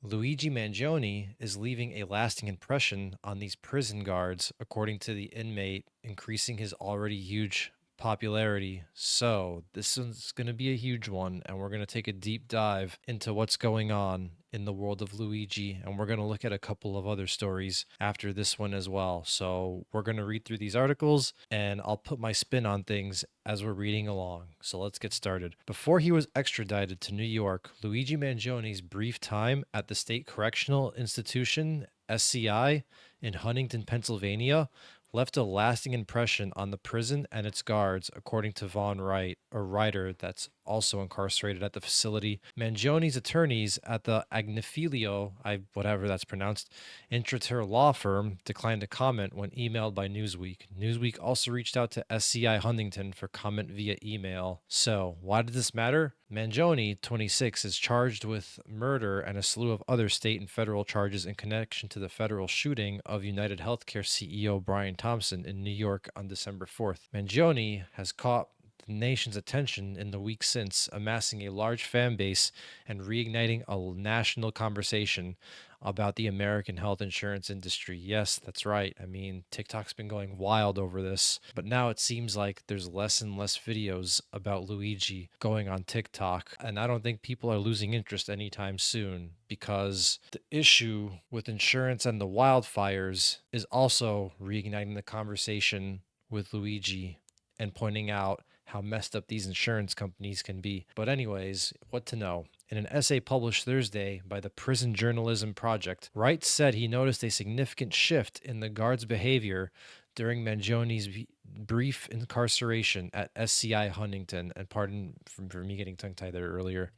Luigi Mangione is leaving a lasting impression on these prison guards, according to the inmate, increasing his already huge popularity. So, this is going to be a huge one, and we're going to take a deep dive into what's going on in the world of Luigi, and we're going to look at a couple of other stories after this one as well. So, we're going to read through these articles, and I'll put my spin on things as we're reading along. So let's get started. Before he was extradited to New York, Luigi Mangione's brief time at the State Correctional Institution, SCI, in Huntington, Pennsylvania, left a lasting impression on the prison and its guards, according to Von Wright, a writer that's also incarcerated at the facility. Mangione's attorneys at the Agnifilio, whatever that's pronounced, Intrater law firm declined to comment when emailed by Newsweek. Newsweek also reached out to SCI Huntington for comment via email. So, why did this matter? Mangione, 26, is charged with murder and a slew of other state and federal charges in connection to the federal shooting of United Healthcare CEO Brian Thompson in New York on December 4th. Mangione has caught the nation's attention in the weeks since, amassing a large fan base and reigniting a national conversation about the American health insurance industry. Yes, that's right. I mean, TikTok's been going wild over this, but now it seems like there's less and less videos about Luigi going on TikTok, and I don't think people are losing interest anytime soon because the issue with insurance and the wildfires is also reigniting the conversation with Luigi and pointing out how messed up these insurance companies can be. But anyways, what to know? In an essay published Thursday by the Prison Journalism Project, Wright said he noticed a significant shift in the guards' behavior during Mangione's brief incarceration at SCI Huntington, and pardon for me getting tongue-tied there earlier.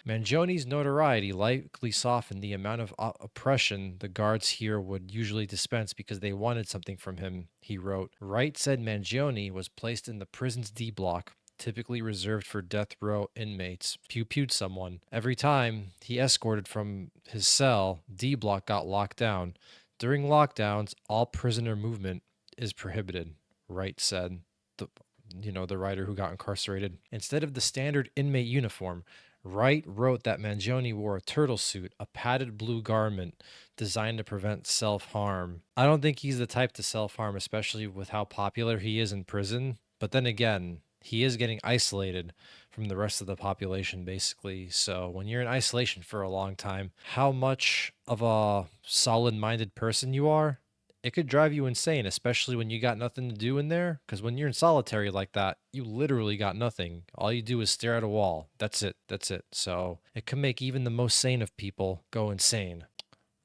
Mangione's notoriety likely softened the amount of oppression the guards here would usually dispense because they wanted something from him, he wrote. Wright said Mangione was placed in the prison's D block, typically reserved for death row inmates, pew-pewed someone. Every time he escorted from his cell, D block got locked down. During lockdowns, all prisoner movement is prohibited, Wright said. The writer who got incarcerated. Instead of the standard inmate uniform, Wright wrote that Mangione wore a turtle suit, a padded blue garment designed to prevent self-harm. I don't think he's the type to self-harm, especially with how popular he is in prison. But then again, he is getting isolated from the rest of the population, basically. So when you're in isolation for a long time, how much of a solid-minded person you are, it could drive you insane, especially when you got nothing to do in there. Because when you're in solitary like that, you literally got nothing. All you do is stare at a wall. That's it. That's it. So it can make even the most sane of people go insane.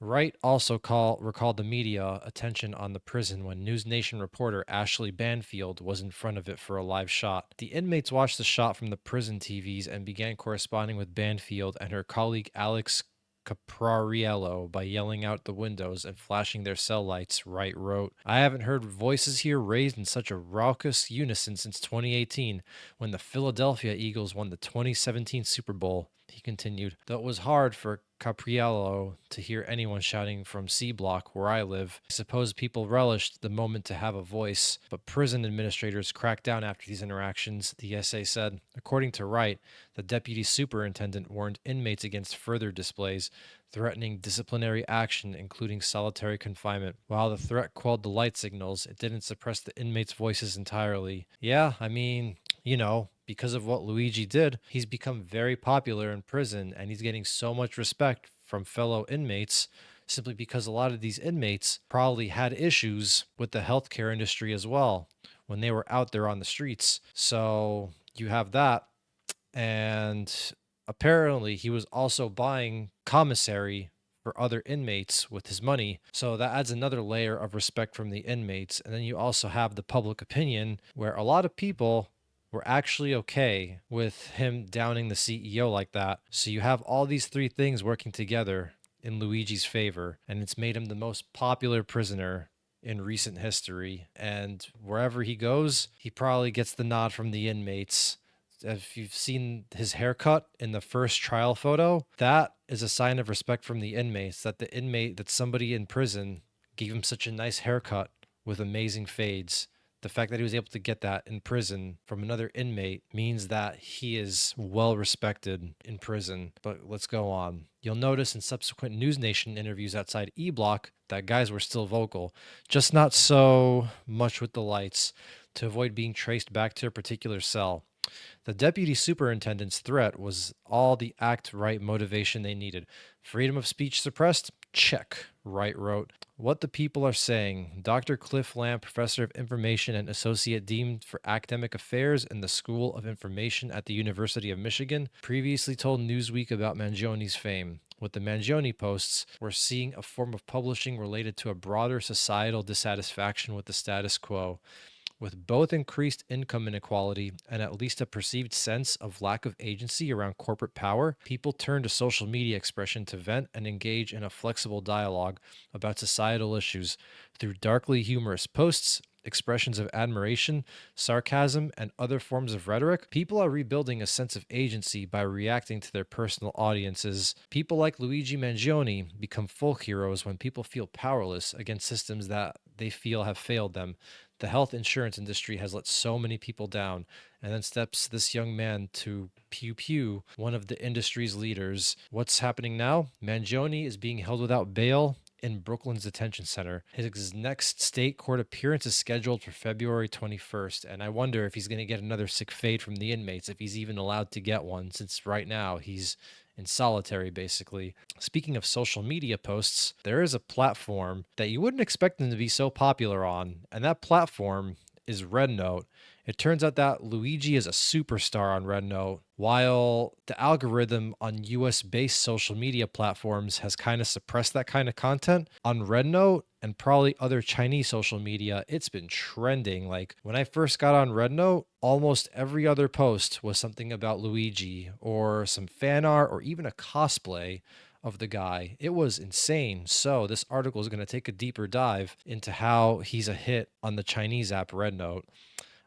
Wright also recalled the media attention on the prison when News Nation reporter Ashley Banfield was in front of it for a live shot. The inmates watched the shot from the prison TVs and began corresponding with Banfield and her colleague Alex Caprariello by yelling out the windows and flashing their cell lights, Wright wrote. I haven't heard voices here raised in such a raucous unison since 2018 when the Philadelphia Eagles won the 2017 Super Bowl, he continued. Though it was hard for Capriello to hear anyone shouting from C Block, where I live. I suppose people relished the moment to have a voice, but prison administrators cracked down after these interactions, the essay said. According to Wright, the deputy superintendent warned inmates against further displays, threatening disciplinary action, including solitary confinement. While the threat quelled the light signals, it didn't suppress the inmates' voices entirely. Yeah, I mean, because of what Luigi did, he's become very popular in prison and he's getting so much respect from fellow inmates simply because a lot of these inmates probably had issues with the healthcare industry as well when they were out there on the streets. So you have that. And apparently he was also buying commissary for other inmates with his money. So that adds another layer of respect from the inmates. And then you also have the public opinion where a lot of people were actually okay with him downing the CEO like that. So you have all these three things working together in Luigi's favor, and it's made him the most popular prisoner in recent history. And wherever he goes, he probably gets the nod from the inmates. If you've seen his haircut in the first trial photo, that is a sign of respect from the inmates, that somebody in prison gave him such a nice haircut with amazing fades The fact that he was able to get that in prison from another inmate means that he is well respected in prison. But let's go on. You'll notice in subsequent News Nation interviews outside E Block that guys were still vocal, just not so much with the lights, to avoid being traced back to a particular cell. The deputy superintendent's threat was all the act right motivation they needed. Freedom of speech suppressed? Check, Wright wrote. What the people are saying. Dr. Cliff Lamb, professor of information and associate dean for academic affairs in the School of Information at the University of Michigan, previously told Newsweek about Mangione's fame. With the Mangione posts, we're seeing a form of publishing related to a broader societal dissatisfaction with the status quo. With both increased income inequality and at least a perceived sense of lack of agency around corporate power, people turn to social media expression to vent and engage in a flexible dialogue about societal issues through darkly humorous posts, expressions of admiration, sarcasm, and other forms of rhetoric. People are rebuilding a sense of agency by reacting to their personal audiences. People like Luigi Mangione become folk heroes when people feel powerless against systems that they feel have failed them. The health insurance industry has let so many people down. And then steps this young man to pew pew, one of the industry's leaders. What's happening now? Mangione is being held without bail in Brooklyn's detention center. His next state court appearance is scheduled for February 21st, and I wonder if he's going to get another sick fade from the inmates, if he's even allowed to get one, since right now he's in solitary, basically. Speaking of social media posts, there is a platform that you wouldn't expect them to be so popular on, and that platform is RedNote. It turns out that Luigi is a superstar on RedNote, while the algorithm on US based social media platforms has kind of suppressed that kind of content. On RedNote and probably other Chinese social media, it's been trending. Like when I first got on RedNote, almost every other post was something about Luigi or some fan art or even a cosplay of the guy. It was insane. So, this article is going to take a deeper dive into how he's a hit on the Chinese app RedNote.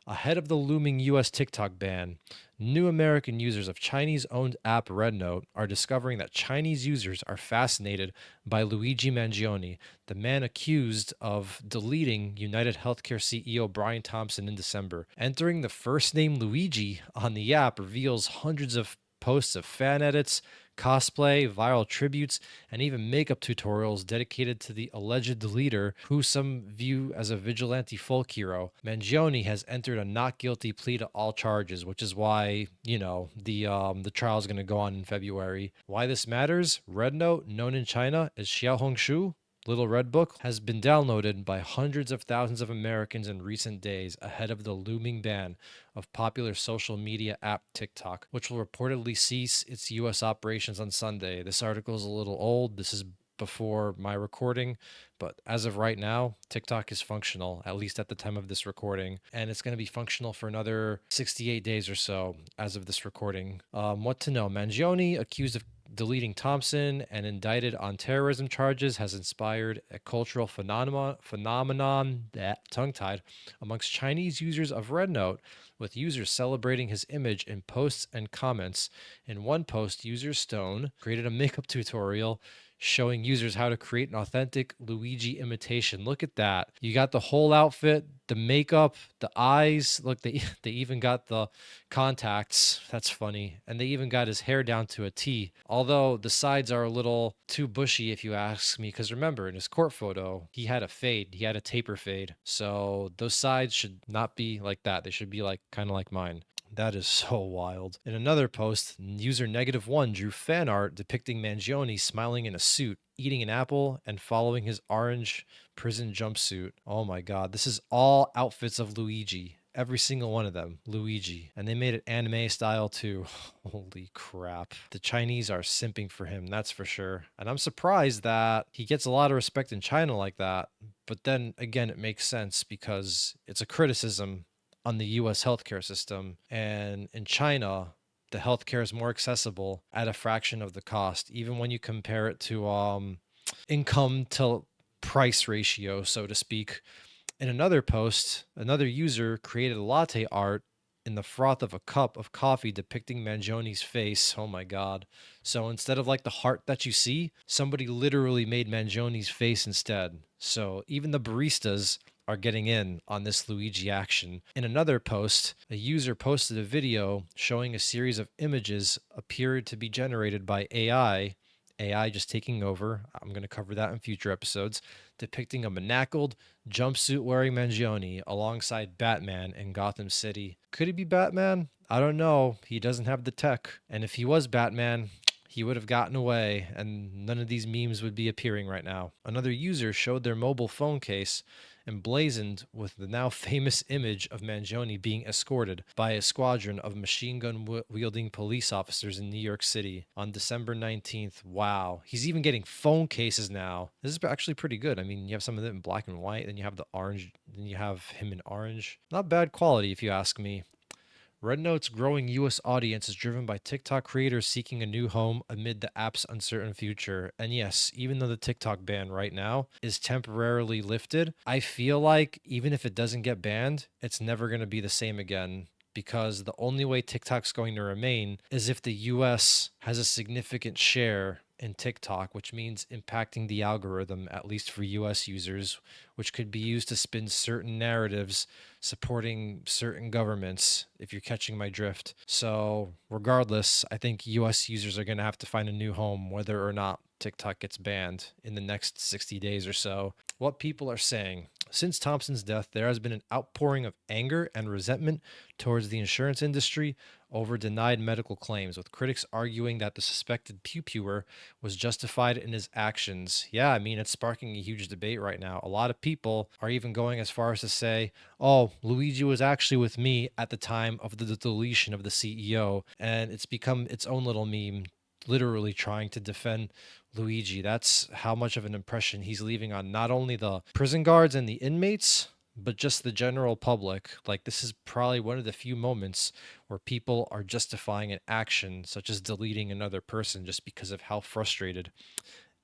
Ahead of the looming US TikTok ban, new American users of Chinese owned app RedNote are discovering that Chinese users are fascinated by Luigi Mangione, the man accused of deleting United Healthcare CEO Brian Thompson in December. Entering the first name Luigi on the app reveals hundreds of posts of fan edits, cosplay, viral tributes, and even makeup tutorials dedicated to the alleged deleter, who some view as a vigilante folk hero. Mangione has entered a not guilty plea to all charges, which is why, the trial is going to go on in February. Why this matters? RedNote, known in China as Xiaohongshu, Little Red Book, has been downloaded by hundreds of thousands of Americans in recent days ahead of the looming ban of popular social media app TikTok, which will reportedly cease its U.S. operations on Sunday. This article is a little old. This is before my recording, but as of right now, TikTok is functional, at least at the time of this recording, and it's going to be functional for another 68 days or so as of this recording. What to know? Mangione, accused of deleting Thompson and indicted on terrorism charges, has inspired a cultural phenomenon that tongue-tied amongst Chinese users of RedNote, with users celebrating his image in posts and comments. In one post, user Stone created a makeup tutorial showing users how to create an authentic Luigi imitation. Look at that. You got the whole outfit, the makeup, the eyes. Look, they even got the contacts. That's funny. And they even got his hair down to a T. Although the sides are a little too bushy, if you ask me, because remember, in his court photo, he had a fade. He had a taper fade. So those sides should not be like that. They should be like kind of like mine. That is so wild. In another post, user -1 drew fan art depicting Mangione smiling in a suit, eating an apple, and following his orange prison jumpsuit. Oh my god, this is all outfits of Luigi. Every single one of them, Luigi. And they made it anime style too. Holy crap. The Chinese are simping for him, that's for sure. And I'm surprised that he gets a lot of respect in China like that. But then again, it makes sense because it's a criticism on the US healthcare system. And in China, the healthcare is more accessible at a fraction of the cost, even when you compare it to income to price ratio, so to speak. In another post, another user created a latte art in the froth of a cup of coffee depicting Mangione's face. Oh my god. So instead of like the heart that you see, somebody literally made Mangione's face instead. So even the baristas are getting in on this Luigi action. In another post, a user posted a video showing a series of images appeared to be generated by AI just taking over. I'm going to cover that in future episodes, depicting a manacled, jumpsuit wearing Mangione alongside Batman in Gotham City. Could he be Batman? I don't know. He doesn't have the tech. And if he was Batman, he would have gotten away and none of these memes would be appearing right now. Another user showed their mobile phone case emblazoned with the now famous image of Mangione being escorted by a squadron of machine gun wielding police officers in New York City on December 19th. Wow. He's even getting phone cases now. This is actually pretty good. I mean, you have some of it in black and white, then you have the orange, then you have him in orange. Not bad quality, if you ask me. RedNote's growing US audience is driven by TikTok creators seeking a new home amid the app's uncertain future. And yes, even though the TikTok ban right now is temporarily lifted, I feel like even if it doesn't get banned, it's never going to be the same again. Because the only way TikTok's going to remain is if the US has a significant share in TikTok, which means impacting the algorithm, at least for US users, which could be used to spin certain narratives supporting certain governments, if you're catching my drift. So, regardless, I think US users are going to have to find a new home, whether or not TikTok gets banned in the next 60 days or so. What people are saying. Since Thompson's death, there has been an outpouring of anger and resentment towards the insurance industry over denied medical claims, with critics arguing that the suspected pew-pewer was justified in his actions. Yeah, I mean, it's sparking a huge debate right now. A lot of people are even going as far as to say, oh, Luigi was actually with me at the time of the deletion of the CEO, and it's become its own little meme, literally trying to defend Luigi. That's how much of an impression he's leaving on not only the prison guards and the inmates, but just the general public. Like, this is probably one of the few moments where people are justifying an action, such as deleting another person, just because of how frustrated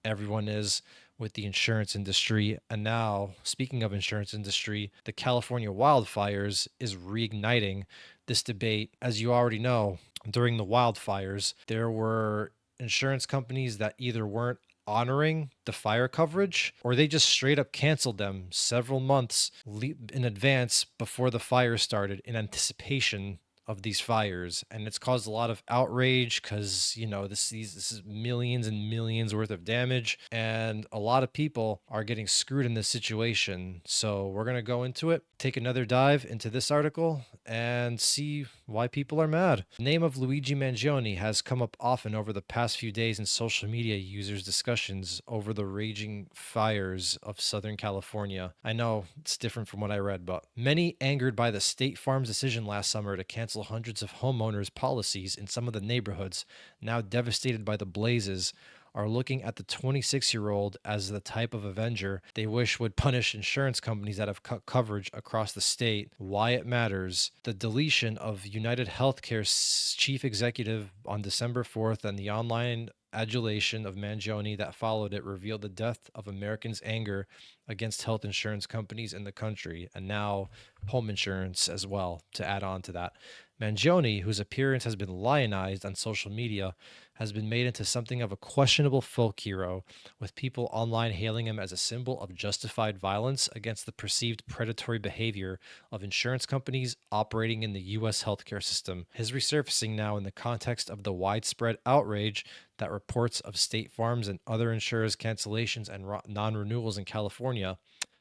everyone is with the insurance industry. And now, speaking of insurance industry, the California wildfires is reigniting this debate. As you already know, during the wildfires, there were insurance companies that either weren't honoring the fire coverage or they just straight up canceled them several months in advance before the fire started in anticipation of these fires. And it's caused a lot of outrage because, you know, this is millions and millions worth of damage, and a lot of people are getting screwed in this situation. So we're going to go into it, take another dive into this article, and see why people are mad. The name of Luigi Mangione has come up often over the past few days in social media users' discussions over the raging fires of Southern California. I know it's different from what I read, but many angered by the State Farm's decision last summer to cancel hundreds of homeowners' policies in some of the neighborhoods now devastated by the blazes are looking at the 26-year-old as the type of avenger they wish would punish insurance companies that have cut coverage across the state. Why it matters. The deletion of United Healthcare's chief executive on December 4th and the online adulation of Mangione that followed it revealed the depth of Americans' anger against health insurance companies in the country, and now home insurance as well, to add on to that. Mangione, whose appearance has been lionized on social media, has been made into something of a questionable folk hero, with people online hailing him as a symbol of justified violence against the perceived predatory behavior of insurance companies operating in the U.S. healthcare system. His resurfacing now in the context of the widespread outrage that reports of State Farm's and other insurers' cancellations and non-renewals in California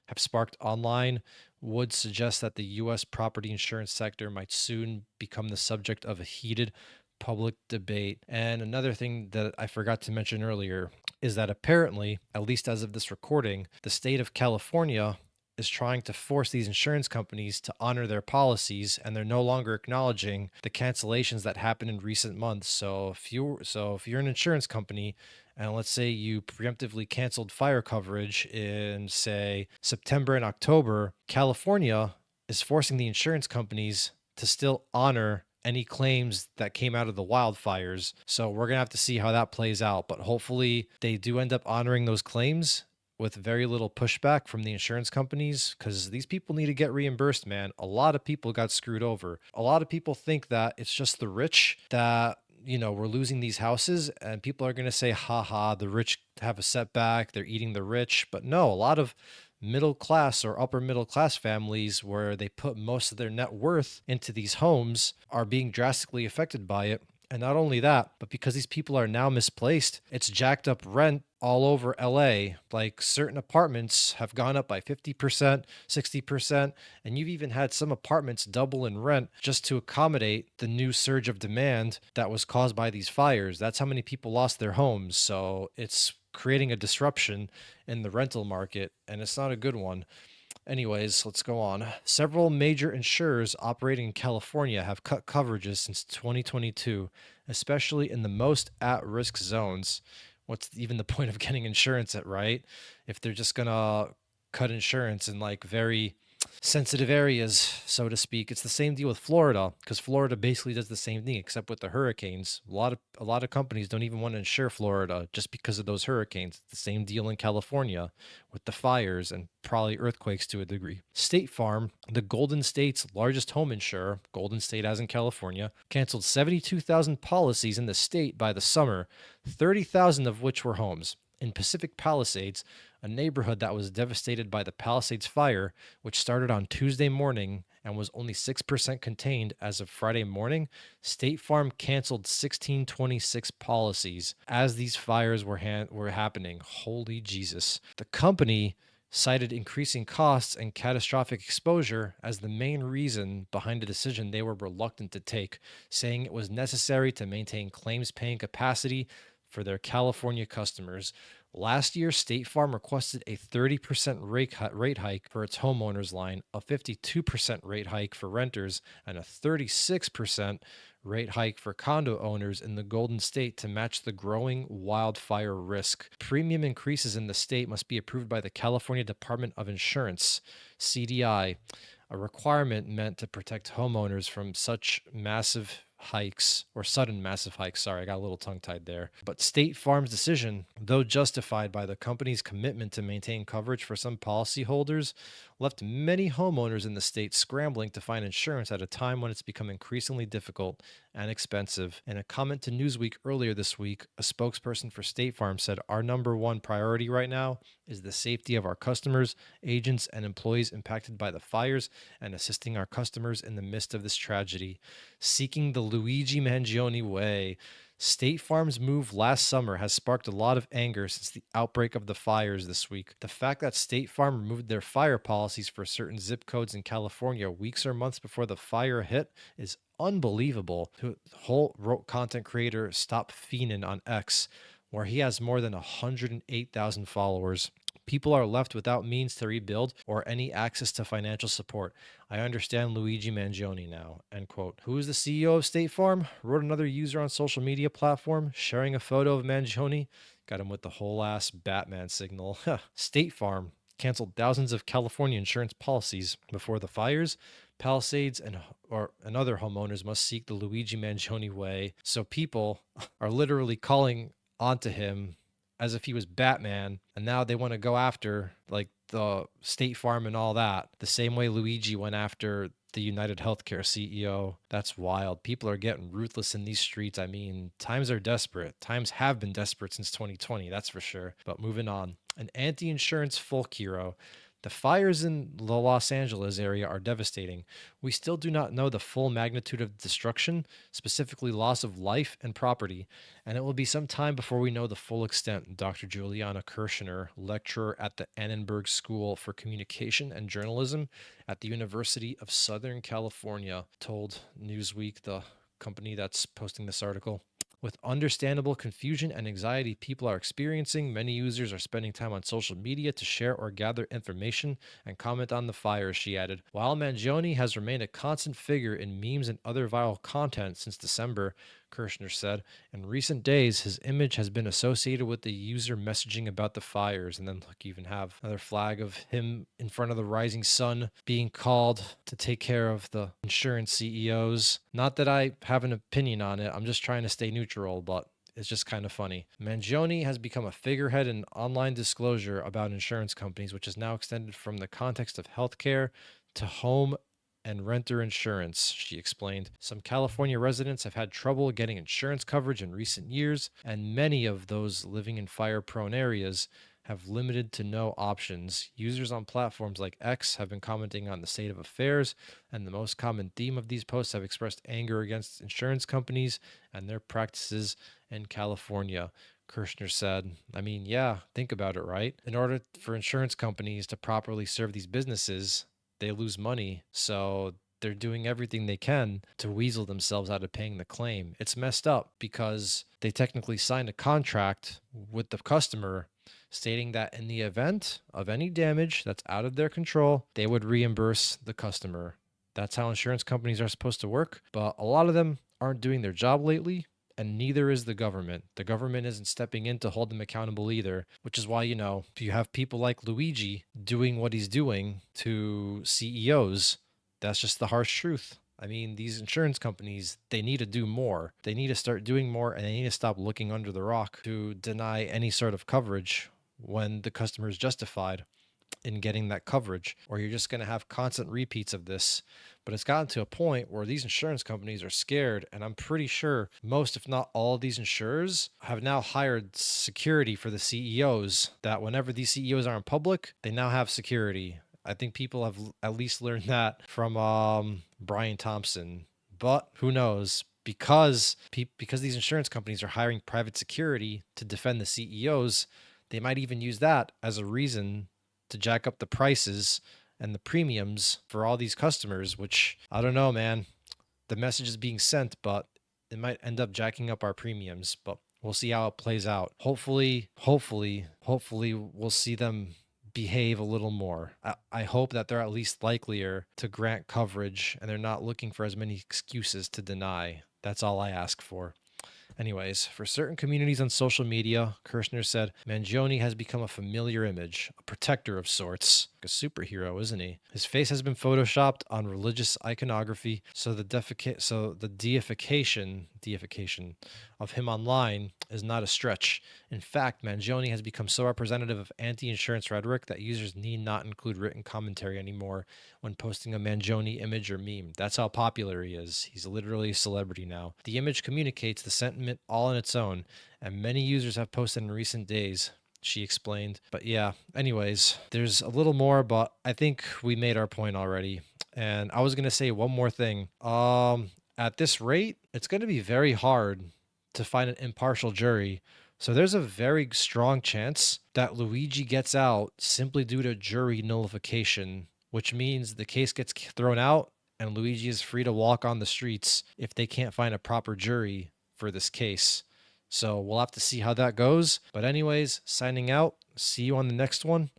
have sparked online would suggest that the U.S. property insurance sector might soon become the subject of a heated public debate. And another thing that I forgot to mention earlier is that apparently, at least as of this recording, the state of California is trying to force these insurance companies to honor their policies, and they're no longer acknowledging the cancellations that happened in recent months. So if you're an insurance company and let's say you preemptively canceled fire coverage in, say, September and October, California is forcing the insurance companies to still honor any claims that came out of the wildfires. So we're going to have to see how that plays out. But hopefully they do end up honoring those claims with very little pushback from the insurance companies, because these people need to get reimbursed, man. A lot of people got screwed over. A lot of people think that it's just the rich that, you know, we're losing these houses, and people are going to say, haha, the rich have a setback, they're eating the rich. But no, a lot of middle class or upper middle class families where they put most of their net worth into these homes are being drastically affected by it. And not only that, but because these people are now misplaced, it's jacked up rent all over LA. Like certain apartments have gone up by 50%, 60%, and you've even had some apartments double in rent just to accommodate the new surge of demand that was caused by these fires. That's how many people lost their homes. So it's creating a disruption in the rental market, and it's not a good one. Anyways, let's go on. Several major insurers operating in California have cut coverages since 2022, especially in the most at risk zones. What's even the point of getting insurance at, right? If they're just gonna cut insurance in like very sensitive areas, so to speak. It's the same deal with Florida because Florida basically does the same thing except with the hurricanes. A lot of companies don't even want to insure Florida just because of those hurricanes. It's the same deal in California with the fires and probably earthquakes to a degree. State Farm, the Golden State's largest home insurer, Golden State as in California, canceled 72,000 policies in the state by the summer, 30,000 of which were homes. In Pacific Palisades, a neighborhood that was devastated by the Palisades fire, which started on Tuesday morning and was only 6% contained as of Friday morning, State Farm canceled 1626 policies as these fires were happening. Holy Jesus. The company cited increasing costs and catastrophic exposure as the main reason behind a decision they were reluctant to take, saying it was necessary to maintain claims paying capacity for their California customers. Last year, State Farm requested a 30% rate hike for its homeowners line, a 52% rate hike for renters, and a 36% rate hike for condo owners in the Golden State to match the growing wildfire risk. Premium increases in the state must be approved by the California Department of Insurance, CDI, a requirement meant to protect homeowners from such massive hikes or sudden massive hikes. Sorry, I got a little tongue tied there. But State Farm's decision, though justified by the company's commitment to maintain coverage for some policyholders, left many homeowners in the state scrambling to find insurance at a time when it's become increasingly difficult and expensive. In a comment to Newsweek earlier this week, a spokesperson for State Farm said, "Our number one priority right now is the safety of our customers, agents, and employees impacted by the fires and assisting our customers in the midst of this tragedy. Seeking the Luigi Mangione way." State Farm's move last summer has sparked a lot of anger since the outbreak of the fires this week. The fact that State Farm removed their fire policies for certain zip codes in California weeks or months before the fire hit is unbelievable. The whole wrote content creator Stop Feenan on X, where he has more than 108,000 followers. People are left without means to rebuild or any access to financial support. I understand Luigi Mangione now, end quote. Who is the CEO of State Farm? Wrote another user on social media platform sharing a photo of Mangione. Got him with the whole ass Batman signal. State Farm canceled thousands of California insurance policies before the fires. Palisades and other homeowners must seek the Luigi Mangione way. So people are literally calling onto him as if he was Batman, and now they want to go after like the State Farm and all that, the same way Luigi went after the United Healthcare CEO. That's wild. People are getting ruthless in these streets. I mean, times are desperate. Times have been desperate since 2020, that's for sure. But moving on. An anti-insurance folk hero. The fires in the Los Angeles area are devastating. We still do not know the full magnitude of destruction, specifically loss of life and property, and it will be some time before we know the full extent, Dr. Juliana Kirshner, lecturer at the Annenberg School for Communication and Journalism at the University of Southern California, told Newsweek, the company that's posting this article. With understandable confusion and anxiety people are experiencing, many users are spending time on social media to share or gather information and comment on the fires, she added. While Mangione has remained a constant figure in memes and other viral content since December, Kirshner said, in recent days, his image has been associated with the user messaging about the fires. And then look, you even have another flag of him in front of the rising sun being called to take care of the insurance CEOs. Not that I have an opinion on it. I'm just trying to stay neutral, but it's just kind of funny. Mangione has become a figurehead in online disclosure about insurance companies, which is now extended from the context of healthcare to home and renter insurance, she explained. Some California residents have had trouble getting insurance coverage in recent years, and many of those living in fire-prone areas have limited to no options. Users on platforms like X have been commenting on the state of affairs, and the most common theme of these posts have expressed anger against insurance companies and their practices in California. Kirshner said, I mean, yeah, think about it, right? In order for insurance companies to properly serve these businesses, they lose money. So they're doing everything they can to weasel themselves out of paying the claim. It's messed up because they technically signed a contract with the customer stating that in the event of any damage that's out of their control, they would reimburse the customer. That's how insurance companies are supposed to work, but a lot of them aren't doing their job lately, and neither is the government. The government isn't stepping in to hold them accountable either, which is why, if you have people like Luigi doing what he's doing to CEOs, that's just the harsh truth. I mean, these insurance companies, they need to do more. They need to start doing more, and they need to stop looking under the rock to deny any sort of coverage when the customer is justified in getting that coverage, or you're just going to have constant repeats of this. But it's gotten to a point where these insurance companies are scared, and I'm pretty sure most, if not all, of these insurers have now hired security for the CEOs, that whenever these CEOs are in public, they now have security. I think people have at least learned that from Brian Thompson, but who knows? Because these insurance companies are hiring private security to defend the CEOs, they might even use that as a reason to jack up the prices and the premiums for all these customers, which I don't know, man. The message is being sent, but it might end up jacking up our premiums, but we'll see how it plays out. Hopefully we'll see them behave a little more. I hope that they're at least likelier to grant coverage and they're not looking for as many excuses to deny. That's all I ask for. Anyways, for certain communities on social media, Kirshner said, Mangione has become a familiar image, a protector of sorts. Like a superhero, isn't he? His face has been photoshopped on religious iconography, so the deification of him online is not a stretch. In fact, Mangione has become so representative of anti-insurance rhetoric that users need not include written commentary anymore when posting a Mangione image or meme. That's how popular he is. He's literally a celebrity now. The image communicates the sentiment all on its own, and many users have posted in recent days, she explained. But yeah, anyways, there's a little more, but I think we made our point already. And I was going to say one more thing. At this rate, it's going to be very hard to find an impartial jury. So there's a very strong chance that Luigi gets out simply due to jury nullification, which means the case gets thrown out and Luigi is free to walk on the streets if they can't find a proper jury for this case. So we'll have to see how that goes. But anyways, signing out. See you on the next one.